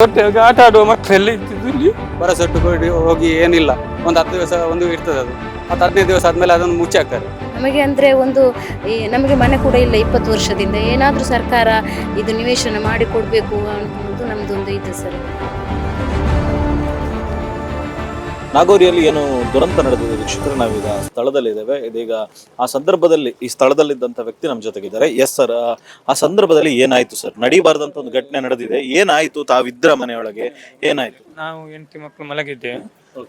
ಹೊಟ್ಟೆಗೆ ಆಟ ಆಡುವ ಮಕ್ಕಳೆಲ್ಲ ಇದ್ದಿದ್ದು ಇಲ್ಲಿ ಬರಸಟ್ಟು ಹೋಗಿ ಏನಿಲ್ಲ ಒಂದು 10 ದಿವಸ ಒಂದು ಇರ್ತದೆ ಅದು ಮತ್ತು 15 ದಿವಸ ಆದ್ಮೇಲೆ ಅದನ್ನು ಮುಚ್ಚಿ ಹಾಕ್ತಾರೆ. ನಮಗೆ ಅಂದರೆ ಒಂದು ನಮಗೆ ಮನೆ ಕೂಡ ಇಲ್ಲ 20 ವರ್ಷದಿಂದ. ಏನಾದರೂ ಸರ್ಕಾರ ಇದು ನಿವೇಶನ ಮಾಡಿ ಕೊಡಬೇಕು ಅನ್ನೋದು ನಮ್ಮದೊಂದು ಇದು ಸರ್. ನಾಗೋರಿಯಲ್ಲಿ ಏನು ದುರಂತ ನಡೆದಿದೆ ವೀಕ್ಷಕರು, ನಾವೀಗ ಸ್ಥಳದಲ್ಲಿದ್ದೇವೆ. ಇದೀಗ ಆ ಸಂದರ್ಭದಲ್ಲಿ ಈ ಸ್ಥಳದಲ್ಲಿದ್ದಂಥ ವ್ಯಕ್ತಿ ನಮ್ಮ ಜೊತೆಗಿದ್ದಾರೆ. ಎಸ್ ಸರ್, ಆ ಸಂದರ್ಭದಲ್ಲಿ ಏನಾಯ್ತು ಸರ್? ನಡೀಬಾರ್ದಂತ ಒಂದು ಘಟನೆ ನಡೆದಿದೆ, ಏನಾಯ್ತು? ತಾವಿದ್ರ ಮನೆಯೊಳಗೆ ಏನಾಯ್ತು? ನಾವು ಹೆಂಡತಿ ಮಕ್ಕಳು ಮಲಗಿದ್ದೇವೆ.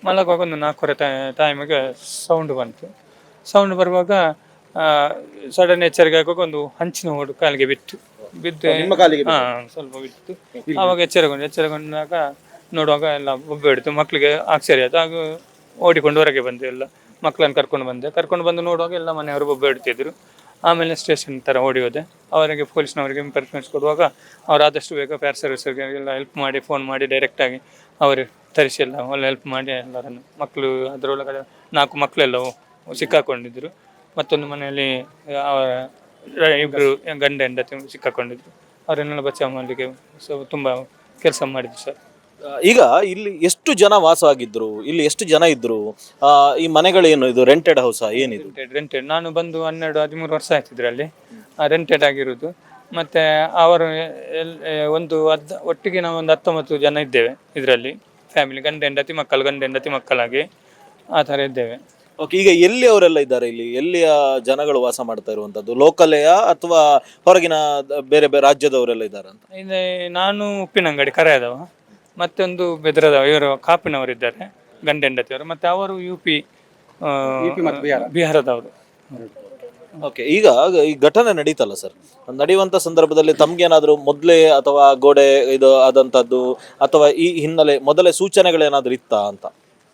ಮಲಗುವಾಗ ಒಂದು 4:15 ಟೈಮಿಗೆ ಸೌಂಡ್ ಬಂತು. ಸೌಂಡ್ ಬರುವಾಗ ಸಡನ್ ಎಚ್ಚರಿಕೆ ಆಗುವಾಗ ಒಂದು ಹಂಚಿನ ಓಡು ಕಾಲಿಗೆ ಬಿತ್ತು. ಸ್ವಲ್ಪ ಬಿತ್ತು. ಆವಾಗ ಎಚ್ಚರಗೊಂಡಾಗ ನೋಡುವಾಗ ಎಲ್ಲ ಒಬ್ಬ ಹಿಡಿತು. ಮಕ್ಕಳಿಗೆ ಆಶ್ಚರ್ಯ ಆಯ್ತು. ಆಗ ಓಡಿಕೊಂಡು ಹೊರಗೆ ಬಂದೆ. ಎಲ್ಲ ಮಕ್ಕಳನ್ನು ಕರ್ಕೊಂಡು ಬಂದು ನೋಡುವಾಗ ಎಲ್ಲ ಮನೆಯವರು ಒಬ್ಬ ಹಿಡ್ತಿದ್ರು. ಆಮೇಲೆ ಸ್ಟೇಷನ್ ಥರ ಓಡಿ ಹೋದೆ. ಅವರಿಗೆ ಪೊಲೀಸ್ನವರಿಗೆ ಇನ್ಫಾರ್ಮೇಷನ್ ಕೊಡುವಾಗ ಅವ್ರು ಆದಷ್ಟು ಬೇಗ ಫೈರ್ ಸರ್ವಿಸ್ಗೆ ಎಲ್ಲ ಹೆಲ್ಪ್ ಮಾಡಿ, ಫೋನ್ ಮಾಡಿ ಡೈರೆಕ್ಟಾಗಿ ಅವರು ತರಿಸಿ ಎಲ್ಲ ಒಳ್ಳೆ ಹೆಲ್ಪ್ ಮಾಡಿ ಎಲ್ಲರನ್ನು. ಮಕ್ಕಳು ಅದರೊಳಗಡೆ 4 ಮಕ್ಕಳೆಲ್ಲವೂ ಸಿಕ್ಕಾಕೊಂಡಿದ್ರು. ಮತ್ತೊಂದು ಮನೆಯಲ್ಲಿ ಇಬ್ಬರು ಗಂಡ ಹೆಂಡತಿ ಸಿಕ್ಕಾಕೊಂಡಿದ್ರು. ಅವರನ್ನೆಲ್ಲ ಬಚಾವ್ ಮಾಡಲಿಕ್ಕೆ ತುಂಬ ಕೆಲಸ ಮಾಡಿದ್ರು ಸರ್. ಈಗ ಇಲ್ಲಿ ಎಷ್ಟು ಜನ ವಾಸ ಆಗಿದ್ರು? ಇಲ್ಲಿ ಎಷ್ಟು ಜನ ಇದ್ರು? ಈ ಮನೆಗಳೇನು, ಇದು ರೆಂಟೆಡ್ ಹೌಸಾ ಏನಿದು? ರೆಂಟೆಡ್. ನಾನು ಬಂದು 12-13 ವರ್ಷ ಆಯ್ತಿದ್ರು ಅಲ್ಲಿ ರೆಂಟೆಡ್ ಆಗಿರೋದು. ಮತ್ತು ಅವರು ಒಟ್ಟಿಗೆ ನಾವು ಒಂದು 19 ಜನ ಇದ್ದೇವೆ ಇದರಲ್ಲಿ. ಫ್ಯಾಮಿಲಿ, ಗಂಡ ಹೆಂಡತಿ ಮಕ್ಕಳಾಗಿ ಆ ಥರ ಇದ್ದೇವೆ. ಓಕೆ, ಈಗ ಎಲ್ಲಿ ಅವರೆಲ್ಲ ಇದ್ದಾರೆ? ಇಲ್ಲಿ ಎಲ್ಲಿಯ ಜನಗಳು ವಾಸ ಮಾಡ್ತಾ ಇರುವಂತದ್ದು? ಲೋಕಲೆಯಾ ಅಥವಾ ಹೊರಗಿನ ಬೇರೆ ಬೇರೆ ರಾಜ್ಯದವರೆಲ್ಲ ಇದ್ದಾರೆ ಅಂತ? ಇಲ್ಲಿ ನಾನು ಉಪ್ಪಿನಂಗಡಿ ಕರೆಯದವ, ಮತ್ತೊಂದು ಬೆದರದವ, ಇವರು ಕಾಪಿನವರಿದ್ದಾರೆ ಗಂಡ ಹೆಂಡತಿಯವರು. ಮತ್ತು ಅವರು UP ಬಿಹಾರದವರು. ಓಕೆ, ಈಗ ಈ ಘಟನೆ ನಡೀತಲ್ಲ ಸರ್, ನಡೆಯುವಂತ ಸಂದರ್ಭದಲ್ಲಿ ತಮ್ಗೇನಾದ್ರು ಮೊದಲೇ ಅಥವಾ ಗೋಡೆ ಇದು ಆದಂತದ್ದು ಅಥವಾ ಈ ಹಿನ್ನೆಲೆ ಮೊದಲೇ ಸೂಚನೆಗಳೇನಾದ್ರೂ ಇತ್ತಾ ಅಂತ?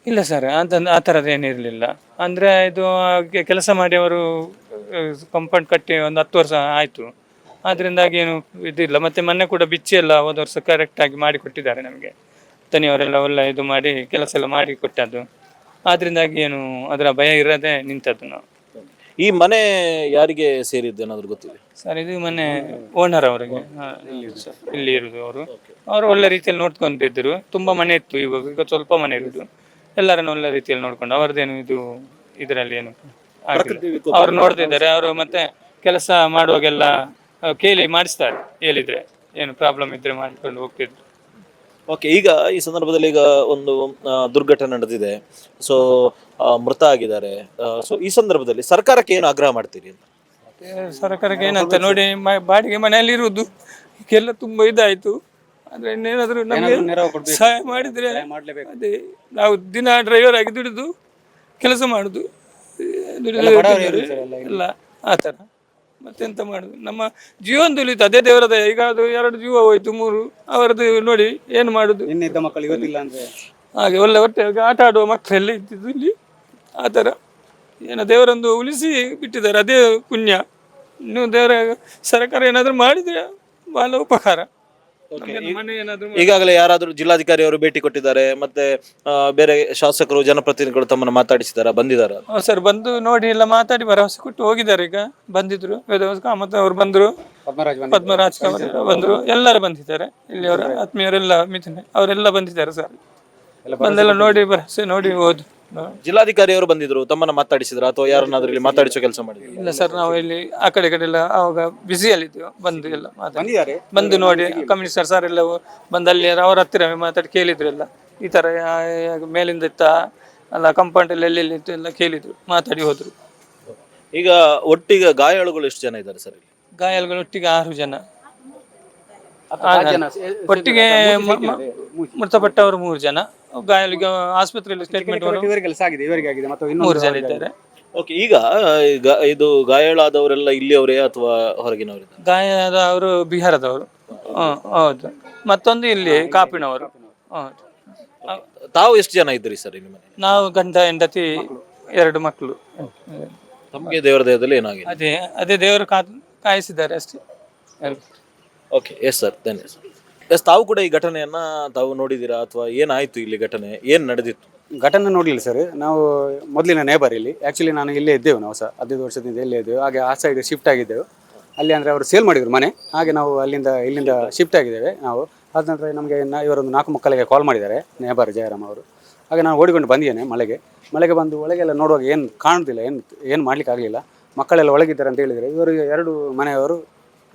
ಇಲ್ಲ ಸರ್, ಆ ಥರದ್ದು ಏನಿರಲಿಲ್ಲ. ಅಂದರೆ ಇದು ಕೆಲಸ ಮಾಡಿ ಅವರು ಕಾಂಪೌಂಡ್ ಕಟ್ಟಿ ಒಂದು 10 ವರ್ಷ ಆಯಿತು. ಅದರಿಂದಾಗಿ ಏನು ಇದಿಲ್ಲ. ಮತ್ತು ಮೊನ್ನೆ ಕೂಡ ಬಿಚ್ಚಿ ಎಲ್ಲ ಹೋದ ವರ್ಷ ಕರೆಕ್ಟಾಗಿ ಮಾಡಿ ಕೊಟ್ಟಿದ್ದಾರೆ ನಮಗೆ. ತನಿಯವರೆಲ್ಲ ಒಳ್ಳೆ ಇದು ಮಾಡಿ ಕೆಲಸ ಎಲ್ಲ ಮಾಡಿ ಕೊಟ್ಟದ್ದು. ಅದರಿಂದಾಗಿ ಏನು ಅದರ ಭಯ ಇರದೆ ನಿಂತದ್ದು ನಾವು. ಈ ಮನೆ ಯಾರಿಗೆ ಸೇರಿದ್ದು ಏನಾದ್ರು ಗೊತ್ತಿದೆ ಸರ್? ಇದು ಮನೆ ಓನರ್ ಅವರಿಗೆ ಇಲ್ಲಿ ಇರುವುದು. ಅವರು ಒಳ್ಳೆ ರೀತಿಯಲ್ಲಿ ನೋಡ್ಕೊಂತಿದ್ರು. ತುಂಬ ಮನೆ ಇತ್ತು, ಈಗ ಸ್ವಲ್ಪ ಮನೆ ಇರುವುದು. ಎಲ್ಲರನ್ನು ಒಳ್ಳೆ ರೀತಿಯಲ್ಲಿ ನೋಡ್ಕೊಂಡು ಅವರದೇನು ಇದು ಇದರಲ್ಲಿ ಏನು ಅವರು ನೋಡ್ತಿದ್ದಾರೆ. ಅವರು ಮತ್ತೆ ಕೆಲಸ ಮಾಡುವಾಗೆಲ್ಲ ಕೇಳಿ ಮಾಡಿಸ್ತಾರೆ, ಹೇಳಿದ್ರೆ ಏನು ಪ್ರಾಬ್ಲಮ್ ಇದ್ರೆ ಮಾಡಿಕೊಂಡು ಹೋಗ್ತಿದ್ರು. ಓಕೆ, ಈಗ ಈ ಸಂದರ್ಭದಲ್ಲಿ ಈಗ ಒಂದು ದುರ್ಘಟನೆ ನಡೆದಿದೆ, ಸೊ ಮೃತ ಆಗಿದ್ದಾರೆ. ಸೊ ಈ ಸಂದರ್ಭದಲ್ಲಿ ಸರ್ಕಾರಕ್ಕೆ ಏನು ಆಗ್ರಹ ಮಾಡ್ತೀರಿ ಅಂತ? ಸರ್ಕಾರಕ್ಕೆ ಏನಂತ ನೋಡಿ, ಬಾಡಿಗೆ ಮನೆಯಲ್ಲಿ ಇರುವುದು ಎಲ್ಲ ತುಂಬಾ ಇದಾಯ್ತು. ಅಂದ್ರೆ ಇನ್ನೇನಾದ್ರೂ ನಮಗೆ ಸಹಾಯ ಮಾಡಿದ್ರೆ ಅದೇ. ನಾವು ದಿನ ಡ್ರೈವರ್ ಆಗಿ ದುಡಿದು ಕೆಲಸ ಮಾಡುದು, ಎಲ್ಲ ಆ ಥರ. ಮತ್ತೆಂತ ಮಾಡುದು, ನಮ್ಮ ಜೀವನದಲ್ಲಿ ಅದೇ ದೇವರದ. ಈಗ ಅದು 2 ಜೀವ ಹೋಯ್ತು, 3 ಅವರದ್ದು ನೋಡಿ ಏನು ಮಾಡುದು. ಇನ್ನಿದ್ದ ಮಕ್ಕಳು ಇವತ್ತಿಲ್ಲ ಅಂದ್ರೆ ಹಾಗೆ ಒಳ್ಳೆ ಹೊಟ್ಟೆಗೆ ಆಟ ಆಡುವ ಮಕ್ಕಳೆಲ್ಲ ಇದ್ದಿದ್ದು ಇಲ್ಲಿ ಆ ಥರ. ಏನೋ ದೇವರೊಂದು ಉಳಿಸಿ ಬಿಟ್ಟಿದ್ದಾರೆ, ಅದೇ ಪುಣ್ಯ. ಇನ್ನು ದೇವರ ಸರ್ಕಾರ ಏನಾದರೂ ಮಾಡಿದ್ರೆ ಬಹಳ ಉಪಕಾರ. ಈಗಾಗಲೇ ಯಾರಾದ್ರೂ ಜಿಲ್ಲಾಧಿಕಾರಿ ಅವರು ಭೇಟಿ ಕೊಟ್ಟಿದ್ದಾರೆ, ಮತ್ತೆ ಬೇರೆ ಶಾಸಕರು ಜನಪ್ರತಿನಿಧಿಗಳು ತಮ್ಮನ್ನು ಮಾತಾಡಿಸಿದಾರ, ಬಂದಿದಾರ? ಸರ್, ಬಂದು ನೋಡಿ ಎಲ್ಲ ಮಾತಾಡಿ ಭರವಸೆ ಕೊಟ್ಟು ಹೋಗಿದ್ದಾರೆ. ಈಗ ಬಂದಿದ್ರು ಕಾಮತ್ ಅವರು ಬಂದ್ರು, ಪದ್ಮರಾಜ್ ಬಂದ್ರು, ಎಲ್ಲರೂ ಬಂದಿದ್ದಾರೆ. ಇಲ್ಲಿ ಅವರ ಆತ್ಮೀಯರೆಲ್ಲ ಮಿಥುನೆ ಅವರೆಲ್ಲ ಬಂದಿದ್ದಾರೆ ಸರ್. ಬಂದೆಲ್ಲ ನೋಡಿ ಭರವಸೆ ನೋಡಿ ಹೋದ್. ಜಿಲ್ಲಾಧಿಕಾರಿ ಅವರು ಬಂದಿದ್ರು, ತಮ್ಮನ್ನ ಮಾತಾಡಿಸಿದ್ರ ಅಥವಾ ಯಾರನ್ನಾದ್ರೂ ಇಲ್ಲಿ ಮಾತಾಡಿಸೋ ಕೆಲಸ ಮಾಡಿದ್ರು? ಇಲ್ಲ ಸರ್, ನಾವು ಇಲ್ಲಿ ಆ ಕಡೆ ಎಲ್ಲ ಅವಾಗ ಬ್ಯುಸಿಯಲ್ಲಿದ್ದೀವಿ. ಬಂದು ಎಲ್ಲ ಮಾತಾಡಿ ಬಂದು ನೋಡಿ ಕಮಿಷನರ್ ಸರ್ ಎಲ್ಲ ಬಂದು ಅಲ್ಲಿ ಅವ್ರ ಹತ್ತಿರ ಮಾತಾಡಿ ಕೇಳಿದ್ರು. ಎಲ್ಲ ಈ ಥರ ಮೇಲಿಂದ ಇತ್ತ ಅಲ್ಲ ಕಾಂಪೌಂಡ್ ಎಲ್ಲೆಲ್ಲಿ ಇತ್ತು ಎಲ್ಲ ಕೇಳಿದ್ರು, ಮಾತಾಡಿ ಹೋದ್ರು. ಈಗ ಒಟ್ಟಿಗೆ ಗಾಯಾಳುಗಳು ಎಷ್ಟು ಜನ ಇದ್ದಾರೆ ಸರ್? ಗಾಯಾಳುಗಳು ಒಟ್ಟಿಗೆ 6 ಜನ. ಒಟ್ಟಿಗೆ ಮೃತಪಟ್ಟವರು 3 ಜನ. ಗಾಯಾಳಿಗೆ ಆಸ್ಪತ್ರೆಯಲ್ಲಿ ಸ್ಟೇಟ್ಮೆಂಟ್ 3 ಜನ ಇದ್ದಾರೆ. ಓಕೆ, ಈಗ ಇದು ಗಾಯಾಳಾದವರೆಲ್ಲ ಇಲ್ಲಿಯವರೇ ಅಥವಾ ಹೊರಗಿನವರು? ಗಾಯದವರು ಬಿಹಾರದವರು. ಹೌದು. ಮತ್ತೊಂದು ಇಲ್ಲಿ ಕಾಪಿನವರು. ಹೌದು. ತಾವು ಎಷ್ಟು ಜನ ಇದ್ರಿ ಸರ್ ಇಲ್ಲಿ ಮನೆ? ನಾವು ಗಂಡ ಹೆಂಡತಿ 2 ಮಕ್ಕಳು. ತಮಗೆ ದೇವರ ದೇಹದಲ್ಲಿ ಏನಾಗಿದೆ? ಅದೇ ದೇವರು ಕಾಯಿಸಿದ್ದಾರೆ ಅಷ್ಟೇ. ಓಕೆ, ಎಸ್ ಸರ್, ಧನ್ಯವಾದ ಸರ್. ಎಸ್, ತಾವು ಕೂಡ ಈ ಘಟನೆಯನ್ನ ತಾವು ನೋಡಿದ್ದೀರಾ ಅಥವಾ ಏನಾಯ್ತು? ಇಲ್ಲಿ ಘಟನೆ ಏನು ನಡೆದಿತ್ತು? ಘಟನೆ ನೋಡಲಿಲ್ಲ ಸರ್. ನಾವು ಮೊದಲಿನ ನೇಬರ್ ಇಲ್ಲಿ. ಆ್ಯಕ್ಚುಲಿ ನಾನು ಇಲ್ಲೇ ಇದ್ದೇವೆ, ನಾವು ಸಹ 15 ವರ್ಷದಿಂದ ಇಲ್ಲೇ ಇದ್ದೇವೆ. ಹಾಗೆ ಆ ಸೈಡ್ ಶಿಫ್ಟ್ ಆಗಿದ್ದೇವೆ. ಅಲ್ಲಿ ಅಂದರೆ ಅವರು ಸೇಲ್ ಮಾಡಿದ್ರು ಮನೆ. ಹಾಗೆ ನಾವು ಇಲ್ಲಿಂದ ಶಿಫ್ಟ್ ಆಗಿದ್ದೇವೆ ನಾವು. ಆದ ನಂತರ ನಮಗೆ ಇವರೊಂದು 4 ಮಕ್ಕಳಿಗೆ ಕಾಲ್ ಮಾಡಿದ್ದಾರೆ ನೇಬರ್ ಜಯರಾಮ್ ಅವರು. ಹಾಗೆ ನಾನು ಓಡಿಕೊಂಡು ಬಂದಿದ್ದೇನೆ ಮಳೆಗೆ ಬಂದು ಒಳಗೆಲ್ಲ ನೋಡುವಾಗ ಏನು ಕಾಣುತ್ತಿಲ್ಲ, ಏನು ಮಾಡಲಿಕ್ಕೆ ಆಗಲಿಲ್ಲ. ಮಕ್ಕಳೆಲ್ಲ ಒಳಗಿದ್ದಾರೆ ಅಂತ ಹೇಳಿದರೆ ಇವರಿಗೆ 2 ಮನೆಯವರು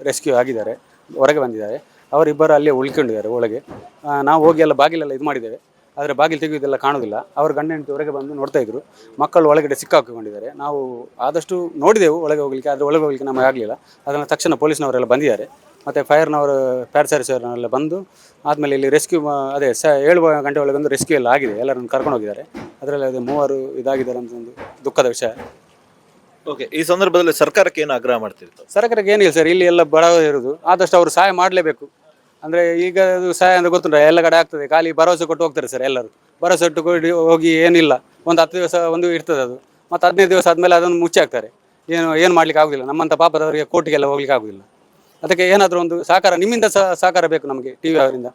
ರೆಸ್ಕ್ಯೂ ಆಗಿದ್ದಾರೆ, ಹೊರಗೆ ಬಂದಿದ್ದಾರೆ. ಅವರಿಬ್ಬರು ಅಲ್ಲೇ ಉಳ್ಕೊಂಡಿದ್ದಾರೆ ಒಳಗೆ. ನಾವು ಹೋಗಿ ಎಲ್ಲ ಬಾಗಿಲೆಲ್ಲ ಇದು ಮಾಡಿದ್ದೇವೆ, ಆದರೆ ಬಾಗಿಲು ತೆಗೆಯುವುದೆಲ್ಲ ಕಾಣೋದಿಲ್ಲ. ಅವರು ಗಂಡ ಹೆಂಡತಿ ಹೊರಗೆ ಬಂದು ನೋಡ್ತಾ ಇದ್ರು, ಮಕ್ಕಳು ಒಳಗಡೆ ಸಿಕ್ಕಾಕೊಂಡಿದ್ದಾರೆ. ನಾವು ಆದಷ್ಟು ನೋಡಿದೆವು ಒಳಗೆ ಹೋಗಲಿಕ್ಕೆ, ಆದರೆ ಒಳಗೆ ಹೋಗಲಿಕ್ಕೆ ನಮಗೆ ಆಗಲಿಲ್ಲ. ಅದನ್ನು ತಕ್ಷಣ ಪೊಲೀಸ್ನವರೆಲ್ಲ ಬಂದಿದ್ದಾರೆ, ಮತ್ತು ಫೈರ್ ಸರ್ವಿಸ್ನವರೆಲ್ಲ ಬಂದು ಆದಮೇಲೆ ಇಲ್ಲಿ ರೆಸ್ಕ್ಯೂ 7 ಗಂಟೆ ಒಳಗೆ ಒಂದು ರೆಸ್ಕ್ಯೂ ಎಲ್ಲ ಆಗಿದೆ, ಎಲ್ಲರನ್ನು ಕರ್ಕೊಂಡು ಹೋಗಿದ್ದಾರೆ. ಅದರಲ್ಲಿ 3 ಇದಾಗಿದ್ದಾರೆ ಅಂತ ಒಂದು ದುಃಖದ ವಿಷಯ. ಓಕೆ, ಈ ಸಂದರ್ಭದಲ್ಲಿ ಸರ್ಕಾರಕ್ಕೆ ಏನು ಆಗ್ರಹ ಮಾಡ್ತಿರ್ತಾರೆ? ಸರ್ಕಾರಕ್ಕೆ ಏನಿಲ್ಲ ಸರ್, ಇಲ್ಲಿ ಎಲ್ಲ ಬಡವರು ಇರೋದು, ಆದಷ್ಟು ಅವರು ಸಹಾಯ ಮಾಡಲೇಬೇಕು. ಅಂದರೆ ಈಗ ಅದು ಸಹಾಯ ಅಂದರೆ ಗೊತ್ತುಂಟ, ಎಲ್ಲ ಕಡೆ ಆಗ್ತದೆ, ಖಾಲಿ ಭರವಸೆ ಕೊಟ್ಟು ಹೋಗ್ತಾರೆ ಸರ್ ಎಲ್ಲರೂ. ಭರವಸೆ ಕೊಟ್ಟು ಹೋಗಿ ಏನಿಲ್ಲ, ಒಂದು 10 ದಿವಸ ಒಂದು ಇರ್ತದೆ ಅದು, ಮತ್ತು 15 ದಿವಸ ಆದಮೇಲೆ ಅದನ್ನು ಮುಚ್ಚಿ ಹಾಕ್ತಾರೆ. ಏನು ಮಾಡಲಿಕ್ಕೆ ಆಗೋದಿಲ್ಲ, ನಮ್ಮಂಥ ಪಾಪದವರಿಗೆ ಕೋರ್ಟಿಗೆಲ್ಲ ಹೋಗ್ಲಿಕ್ಕೆ ಆಗೋದಿಲ್ಲ. ಅದಕ್ಕೆ ಏನಾದರೂ ಒಂದು ಸಹಕಾರ ನಿಮ್ಮಿಂದ ಸಹಕಾರ ಬೇಕು ನಮಗೆ, ಟಿ ವಿ ಅವರಿಂದ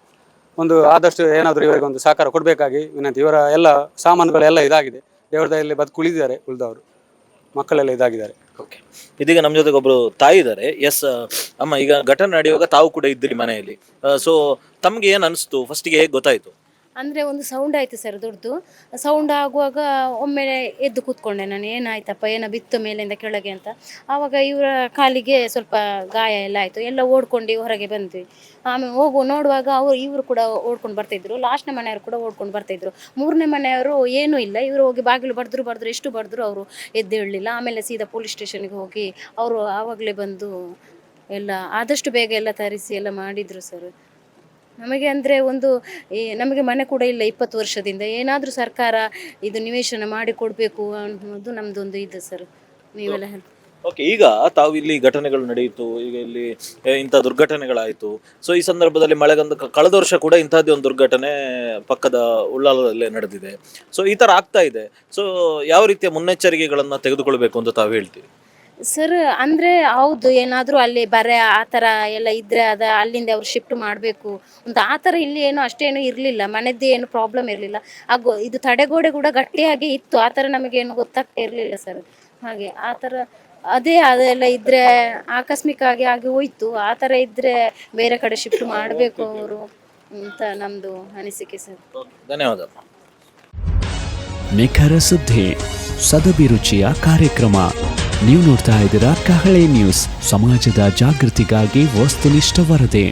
ಒಂದು ಆದಷ್ಟು ಏನಾದರೂ ಇವರಿಗೆ ಒಂದು ಸಹಕಾರ ಕೊಡಬೇಕಾಗಿ ವಿನಂತಿ. ಇವರ ಎಲ್ಲ ಸಾಮಾನುಗಳೆಲ್ಲ ಇದಾಗಿದೆ, ದೇವರ ದಯೆಯಲ್ಲಿ ಬದುಕುಳಿದಿದ್ದಾರೆ, ಉಳಿದವರು ಮಕ್ಕಳೆಲ್ಲ ಇದಾಗಿದ್ದಾರೆ. ಓಕೆ, ಇದೀಗ ನಮ್ಮ ಜೊತೆಗೆ ಒಬ್ರು ತಾಯಿ ಇದ್ದಾರೆ. ಎಸ್ ಅಮ್ಮ, ಈಗ ಘಟನೆ ನಡೆಯುವಾಗ ತಾವು ಕೂಡ ಇದ್ದೀರಿ ಮನೆಯಲ್ಲಿ. ಸೊ ತಮ್ಗೆ ಏನು ಅನಿಸ್ತು, ಫಸ್ಟಿಗೆ ಹೇಗೆ ಗೊತ್ತಾಯ್ತು? ಅಂದರೆ ಒಂದು ಸೌಂಡ್ ಆಯಿತು ಸರ್, ದೊಡ್ಡದು ಸೌಂಡ್ ಆಗುವಾಗ ಒಮ್ಮೆ ಎದ್ದು ಕೂತ್ಕೊಂಡೆ ನಾನು, ಏನಾಯ್ತಪ್ಪ, ಏನೋ ಬಿತ್ತು ಮೇಲಿಂದ ಕೆಳಗೆ ಅಂತ. ಆವಾಗ ಇವರ ಕಾಲಿಗೆ ಸ್ವಲ್ಪ ಗಾಯ ಎಲ್ಲ ಆಯಿತು, ಎಲ್ಲ ಓಡ್ಕೊಂಡು ಹೊರಗೆ ಬಂದ್ವಿ. ಆಮೇಲೆ ನೋಡುವಾಗ ಇವರು ಕೂಡ ಓಡ್ಕೊಂಡು ಬರ್ತಾಯಿದ್ರು, ಲಾಸ್ಟ್ನ ಮನೆಯವರು ಕೂಡ ಓಡ್ಕೊಂಡು ಬರ್ತಾಯಿದ್ರು. 3ನೇ ಮನೆಯವರು ಏನೂ ಇಲ್ಲ, ಇವರು ಹೋಗಿ ಬಾಗಿಲು ಬಡಿದ್ರು ಎಷ್ಟು ಬಡಿದ್ರು ಅವರು ಎದ್ದೇಳಲಿಲ್ಲ. ಆಮೇಲೆ ಸೀದಾ ಪೊಲೀಸ್ ಸ್ಟೇಷನ್ಗೆ ಹೋಗಿ ಅವರು ಆವಾಗಲೇ ಬಂದು ಎಲ್ಲ ಆದಷ್ಟು ಬೇಗ ಎಲ್ಲ ತರಿಸಿ ಎಲ್ಲ ಮಾಡಿದರು ಸರ್. ನಮಗೆ ಅಂದರೆ ನಮಗೆ ಮನೆ ಕೂಡ ಇಲ್ಲ 20 ವರ್ಷದಿಂದ. ಏನಾದರೂ ಸರ್ಕಾರ ಇದು ನಿವೇಶನ ಮಾಡಿ ಕೊಡಬೇಕು ಅನ್ನೋದು ನಮ್ಮದೊಂದು ಇದು ಸರ್, ನೀವೆಲ್ಲ ಹೆಲ್ಪ್. ಓಕೆ, ಈಗ ತಾವು ಇಲ್ಲಿ ಘಟನೆಗಳು ನಡೆಯಿತು, ಈಗ ಇಲ್ಲಿ ಇಂಥ ದುರ್ಘಟನೆಗಳಾಯಿತು. ಸೊ ಈ ಸಂದರ್ಭದಲ್ಲಿ ಮಳೆಗಂದು ಕಳೆದ ವರ್ಷ ಕೂಡ ಇಂಥದ್ದೇ ಒಂದು ದುರ್ಘಟನೆ ಪಕ್ಕದ ಉಳ್ಳಾಲದಲ್ಲೇ ನಡೆದಿದೆ. ಸೊ ಈ ಥರ ಆಗ್ತಾ ಇದೆ. ಸೊ ಯಾವ ರೀತಿಯ ಮುನ್ನೆಚ್ಚರಿಕೆಗಳನ್ನು ತೆಗೆದುಕೊಳ್ಬೇಕು ಅಂತ ತಾವು ಹೇಳ್ತೀವಿ? ಸರ್ ಅಂದರೆ ಹೌದು, ಏನಾದರೂ ಅಲ್ಲಿ ಬರೆ ಆ ಥರ ಎಲ್ಲ ಇದ್ದರೆ ಅಲ್ಲಿಂದ ಅವ್ರು ಶಿಫ್ಟ್ ಮಾಡಬೇಕು ಅಂತ. ಆ ಥರ ಇಲ್ಲಿ ಏನೋ ಅಷ್ಟೇನು ಇರಲಿಲ್ಲ, ಮನೆಯದ್ದು ಏನು ಪ್ರಾಬ್ಲಮ್ ಇರಲಿಲ್ಲ. ಇದು ತಡೆಗೋಡೆ ಕೂಡ ಗಟ್ಟಿಯಾಗಿ ಇತ್ತು, ಆ ಥರ ನಮಗೇನು ಗೊತ್ತಾಗ್ತಾ ಇರಲಿಲ್ಲ ಸರ್. ಹಾಗೆ ಆ ಥರ ಅದೆಲ್ಲ ಇದ್ದರೆ ಆಕಸ್ಮಿಕವಾಗಿ ಆಗಿ ಹೋಯ್ತು. ಆ ಥರ ಇದ್ದರೆ ಬೇರೆ ಕಡೆ ಶಿಫ್ಟ್ ಮಾಡಬೇಕು ಅವರು ಅಂತ ನಮ್ಮದು ಅನಿಸಿಕೆ ಸರ್. ಧನ್ಯವಾದ. ನಿಖರ ಸುದ್ದಿ, ಸದಭಿರುಚಿಯ ಕಾರ್ಯಕ್ರಮ. ನೀವು ನೋಡ್ತಾ ಇದ್ದೀರಾ ಕಹಳೆ ನ್ಯೂಸ್, ಸಮಾಜದ ಜಾಗೃತಿಗಾಗಿ ವಸ್ತುನಿಷ್ಠ ವರದಿ.